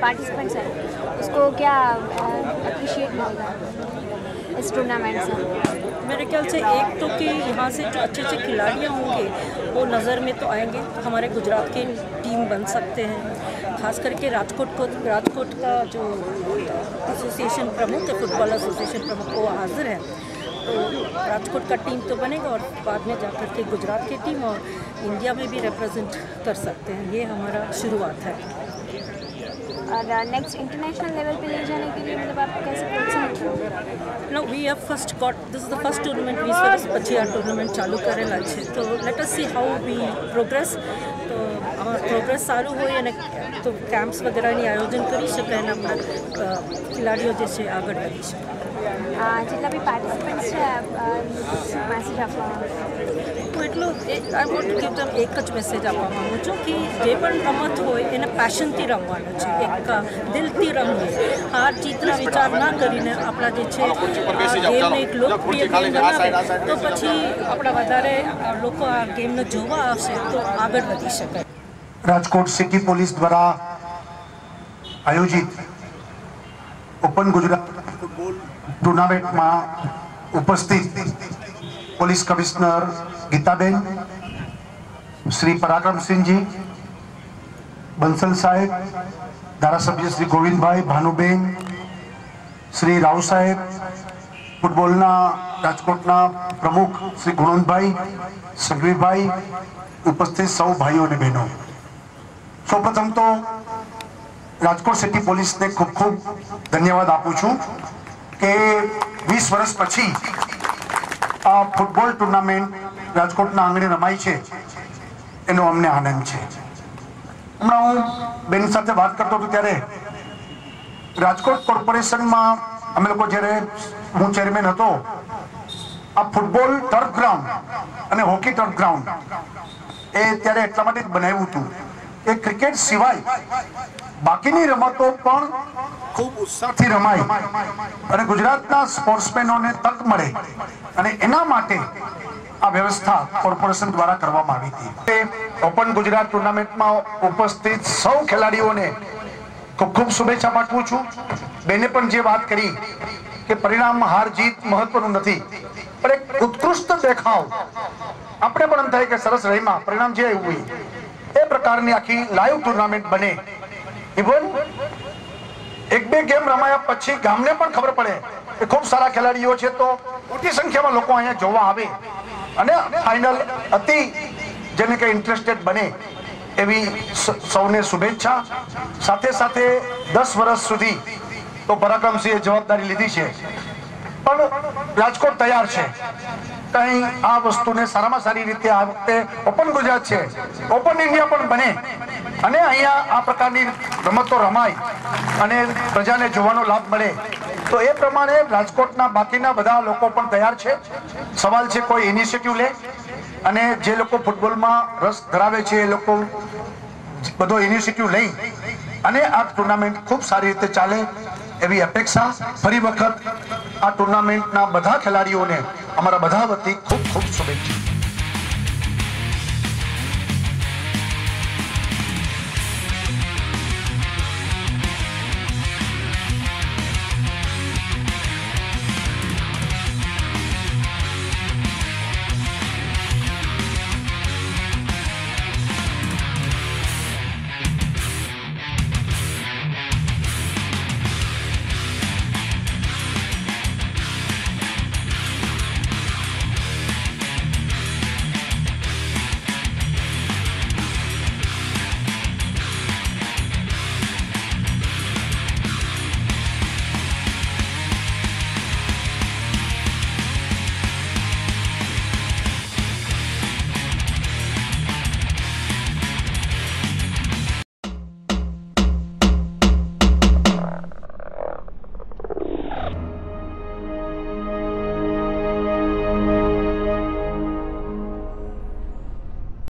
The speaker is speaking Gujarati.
पार्टिसिपेंट्स हैं उसको क्या अप्रिशिएट मिलेगा इस टूर्नामेंट से? मेरे ख्याल से एक तो कि यहाँ से जो अच्छे अच्छे खिलाड़ी होंगे वो नज़र में तो आएंगे, हमारे गुजरात की टीम बन सकते हैं। खास करके राजकोट का जो एसोसिएशन प्रमुख है, फुटबॉल एसोसिएशन प्रमुख, वो हाजिर है, तो राजकोट का टीम तो बनेगा और बाद में जाकर के गुजरात की टीम और इंडिया में भी रिप्रेजेंट कर सकते हैं। ये हमारा शुरुआत है। और नेक्स्ट इंटरनेशनल लेवल पे ले जाने के लिए मतलब आप कैसे प्रोत्साहित करोगे? No, we have first got this is the first tournament 20 वर्ष પછી આ ટુર્નામેન્ટ ચાલુ કરેલા છે, તો let us see how we progress. તો અમારું પ્રોગ્રેસ સારું હોય અને તો કેમ્પ્સ વગેરેની આયોજન કરી શકાય અને આપણા ખેલાડીઓ જે છે આગળ વધી શકે. જેટલા બી પાર્ટિસિપન્ટ્સ છે મેસેજ આપવા હું એટલું આઈ વોન્ટ ટુ ગીવ ધેમ એક જ મેસેજ આપવા માગું છું કે જે પણ રમત હોય એને પેશનથી રમવાનું છે, એક દિલથી રમવું, હાર જીતના વિચાર ના કરીને આપણા જે છે ગેમને એક લોકપ્રિય ગેમ બનાવે તો પછી આપણા વધારે લોકો આ ગેમને જોવા આવશે તો આગળ વધી શકાય. રાજકોટ સિટી પોલીસ દ્વારા આયોજિત ઓપન ગુજરાત ફૂટબોલ ટુર્નામેન્ટમાં ઉપસ્થિત પોલીસ કમિશનર ગીતાબેન, શ્રી પરાક્રમસિંહજી, બંસલ સાહેબ, ધારાસભ્ય શ્રી ગોવિંદભાઈ, ભાનુબેન, શ્રી રાવ સાહેબ, ફૂટબોલના રાજકોટના પ્રમુખ શ્રી ગુણવંતભાઈ, સંઘવીભાઈ, ઉપસ્થિત સૌ ભાઈઓ અને બહેનો, સૌપ્રથમ તો રાજકોટ સિટી પોલીસને ખૂબ ખૂબ ધન્યવાદ આપું છું કે 20 વર્ષ પછી આ ફૂટબોલ ટુર્નામેન્ટ રાજકોટના આંગણે રમાઈ છે એનો અમને આનંદ છે. હમણાં હું બેન સાથે વાત કરતો હતો ત્યારે રાજકોટ કોર્પોરેશનમાં અમે લોકો જ્યારે હું ચેરમેન હતો, આ ફૂટબોલ ટર્ફ ગ્રાઉન્ડ અને હોકી ટર્ફ ગ્રાઉન્ડ એ ત્યારે એટલા માટે જ બનાવ્યું હતું કે ક્રિકેટ સિવાય બાકીની રમતો પણ ખૂબ ઉત્સાહથી રમાય અને ગુજરાતના સ્પોર્ટ્સમેનોને તક મળે અને એના માટે આ વ્યવસ્થા કોર્પોરેશન દ્વારા કરવામાં આવી હતી. ઓપન ગુજરાત ટુર્નામેન્ટમાં ઉપસ્થિત સૌ ખેલાડીઓને ખૂબ ખૂબ શુભેચ્છા પાઠવું છું. બેને પણ જે વાત કરી કે પરિણામ હાર જીત મહત્વનું નથી, પણ એક ઉત્કૃષ્ટ દેખાવ આપણે પણ એમ થાય કે સરસ રહીમાં પરિણામ જે આવ્યું હોય એ પ્રકારની આખી લાઈવ ટુર્નામેન્ટ બને. ઇવન એક બે ગેમ રમાયા પછી ગામને પણ ખબર પડે કે ખૂબ સારા ખેલાડીઓ છે તો મોટી સંખ્યામાં લોકો અહીંયા જોવા આવે અને ફાઇનલ અતિ જેને કે ઇન્ટરેસ્ટેડ બને એવી સૌને શુભેચ્છા. સાથે સાથે 10 વર્ષ સુધી તો પરાક્રમસિંહે જવાબદારી લીધી છે, પણ રાજકોટ તૈયાર છે કઈ આ વસ્તુને સારામાં સારી રીતે આ વખતે ઓપન ગુજરાત છે, ઓપન ઇન્ડિયા પણ બને અને અહીંયા આ પ્રકારની રમતો રમાય અને પ્રજાને જોવાનો લાભ મળે. તો એ પ્રમાણે રાજકોટના બાકીના બધા લોકો પણ તૈયાર છે. સવાલ છે કોઈ ઇનિશિયેટિવ લે અને જે લોકો ફૂટબોલમાં રસ ધરાવે છે એ લોકો બધો ઇનિશિયેટિવ લઈ અને આ ટુર્નામેન્ટ ખૂબ સારી રીતે ચાલે એવી અપેક્ષા. ફરી વખત આ ટુર્નામેન્ટના બધા ખેલાડીઓને અમારા બધા વતી ખૂબ